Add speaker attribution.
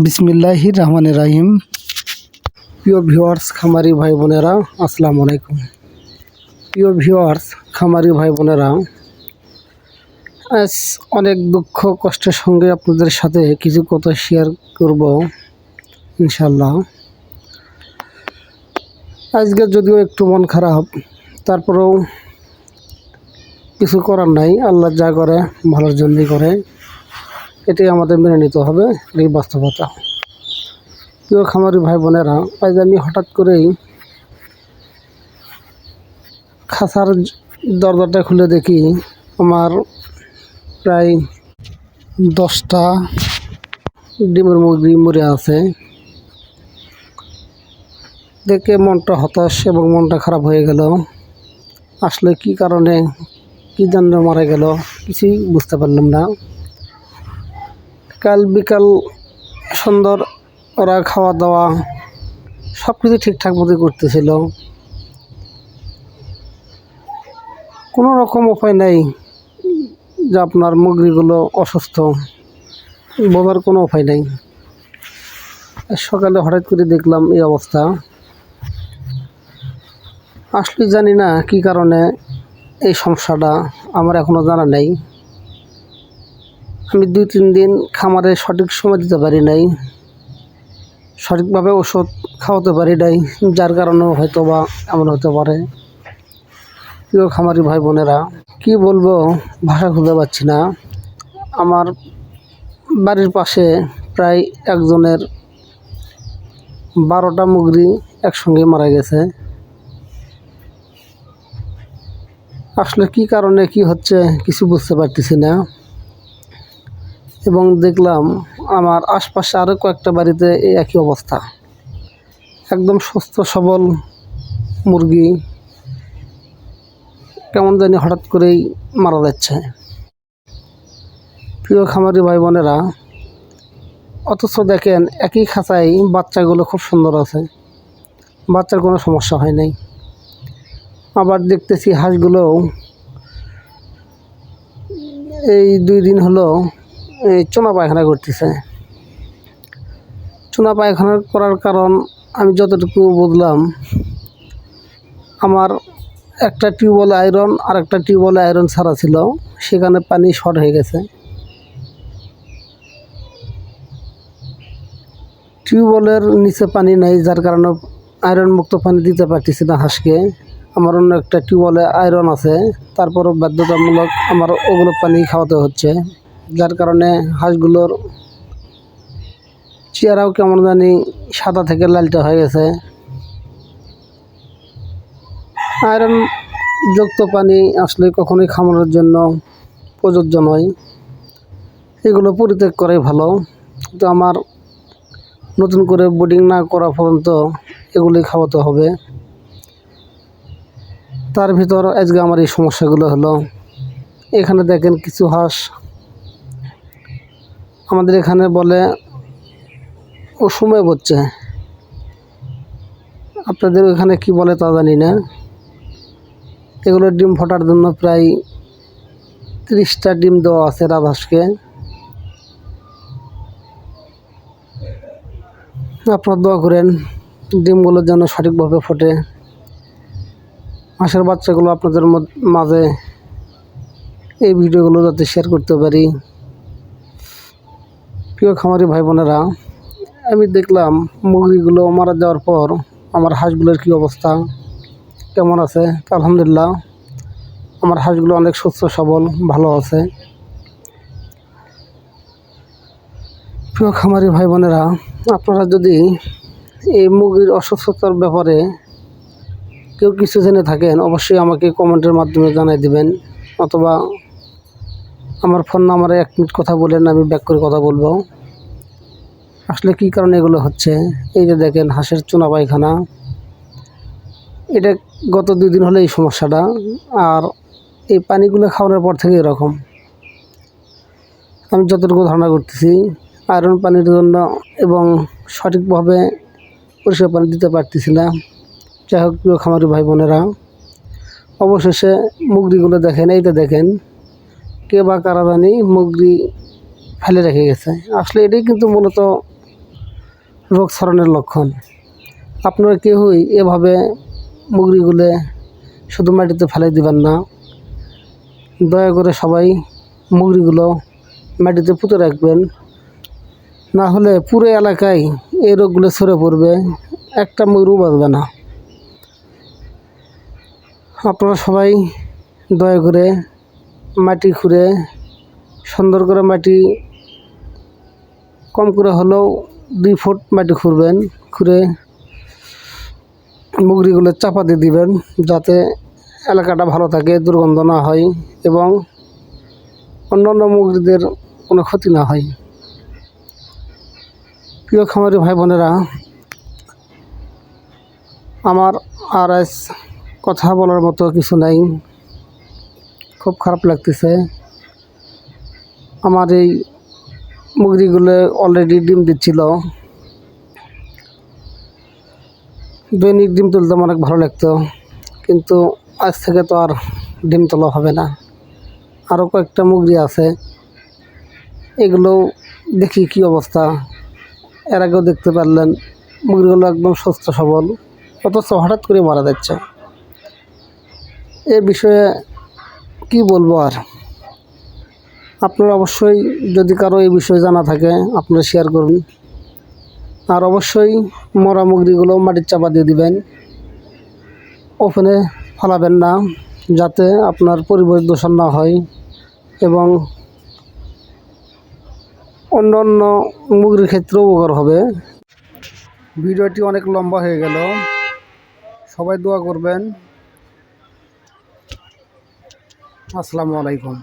Speaker 1: বিসমিল্লাহির রহমানির রহিম। প্রিয় ভিউয়ার্স, খামারি ভাই বোনেরা, আসসালামু আলাইকুম। প্রিয় ভিউয়ার্স, খামারি ভাই বোনেরা, আজ অনেক দুঃখ কষ্টের সঙ্গে আপনাদের সাথে কিছু কথা শেয়ার করব ইনশাল্লাহ। আজকে যদিও একটু মন খারাপ, তারপরেও কিছু করার নাই। আল্লাহ যা করে ভালোর জন্যই করে, এটাই আমাদের মেনে নিতে হবে, এই বাস্তবতা। প্রিয় খামারি ভাই বোনেরা, আজ আমি হঠাৎ করেই খাঁচার দরজাটা খুলে দেখি আমার প্রায় 10টা ডিমের মুরগি মরে আছে। দেখে মনটা হতাশ এবং মনটা খারাপ হয়ে গেল। আসলে কি কারণে, কি জন্য মারা গেল কিছুই বুঝতে পারলাম না। কাল বিকাল সুন্দর ওরা খাওয়া দাওয়া সব কিছু ঠিকঠাক মতো করতেছিল। কোনো রকম উপায় নেই যে আপনার মুরগিগুলো অসুস্থ, বোঝার কোনো উপায় নেই। সকালে হঠাৎ করে দেখলাম এই অবস্থা। আসলে জানি না কি কারণে এই সমস্যাটা, আমার এখনও জানা নেই। আমি 2-3 দিন খামারে সঠিক সময় দিতে পারি নাই, সঠিকভাবে ওষুধ খাওয়াতে পারি নাই, যার কারণেও হয়তো বা এমন হতে পারে। প্রিয় খামারি ভাই বোনেরা, কি বলবো, ভাষা খুঁজে পাচ্ছি না। আমার বাড়ির পাশে প্রায় একজনের 12টা মুরগি একসঙ্গে মারা গেছে। আসলে কি কারণে কি হচ্ছে কিছু বুঝতে পারতেছি না। এবং দেখলাম আমার আশপাশে আরও কয়েকটা বাড়িতে এই একই অবস্থা। একদম সুস্থ সবল মুরগি কেমন জানি হঠাৎ করেই মারা যাচ্ছে। প্রিয় খামারি ভাই বোনেরা, অথচ দেখেন একই খাঁচায় বাচ্চাগুলো খুব সুন্দর আছে, বাচ্চার কোনো সমস্যা হয় নাই। আবার দেখতেছি হাঁসগুলোও এই 2 দিন হলো এই চুনা পায়খানা করতেছে। চুনা পায়খানা করার কারণ আমি যতটুকু বুঝলাম, আমার একটা টিউবওয়েলে আয়রন আর একটা টিউবওয়েলে আয়রন ছাড়া ছিল, সেখানে পানি শর্ট হয়ে গেছে। টিউবওয়েলের নিচে পানি নেই, যার কারণে আয়রন মুক্ত পানি দিতে পারতেছি না হাঁসকে। আমার অন্য একটা টিউবওয়েলে আয়রন আছে, তারপরও বাধ্যতামূলক আমার ওগুলো পানি খাওয়াতে হচ্ছে, যার কারণে হাঁসগুলোর চেহারাও কেমন জানি সাদা থেকে লালটা হয়ে গেছে। আয়রন যুক্ত পানি আসলে কখনোই খামারের জন্য প্রযোজ্য নয়, এগুলো পরিত্যাগ করাই ভালো। তো আমার নতুন করে বোর্ডিং না করা পর্যন্ত এগুলি খাওয়াতে হবে। তার ভিতর আজকে আমার এই সমস্যাগুলো হলো। এখানে দেখেন কিছু হাঁস আমাদের এখানে বলে ও সময় হচ্ছে, আপনাদের ওখানে কি বলে তা জানি না। এগুলো ডিম ফোটার জন্য প্রায় 30টা ডিম দেওয়া আছে রাজহাঁসকে। আপনারা দোয়া করেন ডিমগুলো যেন সঠিকভাবে ফোটে, হাঁসের বাচ্চাগুলো আপনাদের মাঝে এই ভিডিওগুলো যাতে শেয়ার করতে পারি। প্রিয় খামারি ভাই বোনেরা, আমি দেখলাম মুরগিগুলো মারা যাওয়ার পর আমার হাঁসগুলোর কী অবস্থা, কেমন আছে। আলহামদুলিল্লাহ, আমার হাঁসগুলো অনেক সুস্থ সবল ভালো আছে। প্রিয় খামারি ভাই বোনেরা, আপনারা যদি এই মুরগির অসুস্থতার ব্যাপারে কেউ কিছু জেনে থাকেন, অবশ্যই আমাকে কমেন্টের মাধ্যমে জানাই দিবেন, অথবা আমার ফোন নাম্বারে 1 মিনিট কথা বলেন, আমি ব্যাক করে কথা বলবো। আসলে কী কারণে এগুলো হচ্ছে, এই যে দেখেন হাঁসের চুনা পায়খানা, এটা গত 2 দিন হলে এই সমস্যাটা। আর এই পানিগুলো খাওয়ানোর পর থেকে এরকম, আমি যতটুকু ধারণা করতেছি আয়রন পানির জন্য এবং সঠিকভাবে পরিষ্কার পানি দিতে পারতেছি না। যাই হোক, প্রিয় খামারি ভাই বোনেরা, অবশেষে মুরগিগুলো দেখেন, এইটা দেখেন কে বা কারা জানি মুরগি ফেলে রেখে গেছে। আসলে এটাই কিন্তু মূলত রোগ ছড়ানোর লক্ষণ। আপনারা কেউই এভাবে মুরগিগুলো শুধু মাটিতে ফেলে দিবেন না। দয়া করে সবাই মুরগিগুলো মাটিতে পুঁতে রাখবেন, না হলে পুরো এলাকায় এই রোগগুলো ছড়ে পড়বে, একটা মুরগিও বাঁচবে না। আপনারা সবাই দয়া করে মাটি খুঁড়ে সুন্দর করে মাটি কম করে হলেও 2 ফুট মাটি খুঁড়বেন, খুঁড়ে মুরগিগুলো চাপা দিয়ে দিবেন যাতে এলাকাটা ভালো থাকে, দুর্গন্ধ না হয় এবং অন্যান্য মুরগিদের কোনো ক্ষতি না হয়। প্রিয় খামারি ভাই বোনেরা, আমার আর আজ কথা বলার মতো কিছু নাই। খুব খারাপ লাগতেছে। আমার এই মুরগিগুলো অলরেডি ডিম দিচ্ছিল। দৈনিক ডিম তুলতাম, অনেক ভালো লাগতো, কিন্তু আজ থেকে তো আর ডিম তোলা হবে না। আরও কয়েকটা মুরগি আছে, এগুলো দেখি কি অবস্থা। এর আগেও দেখতে পারলেন মুরগিগুলো একদম সুস্থ সবল, অথচ হঠাৎ করে মারা যাচ্ছে। এ বিষয়ে কি বলবো আর। আপনারা অবশ্যই যদি কারো এই বিষয়ে জানা থাকে আপনারা শেয়ার করুন। আর অবশ্যই মরা মুরগিগুলো মাটির চাপা দিয়ে দিবেন, ওপেনে ফেলাবেন না, যাতে আপনার পরিবেশ দূষণ না হয় এবং অন্য অন্য মুরগির ক্ষেত্রে উপকার হবে। ভিডিওটি অনেক লম্বা হয়ে গেল, সবাই দোয়া করবেন। আসসালামু আলাইকুম।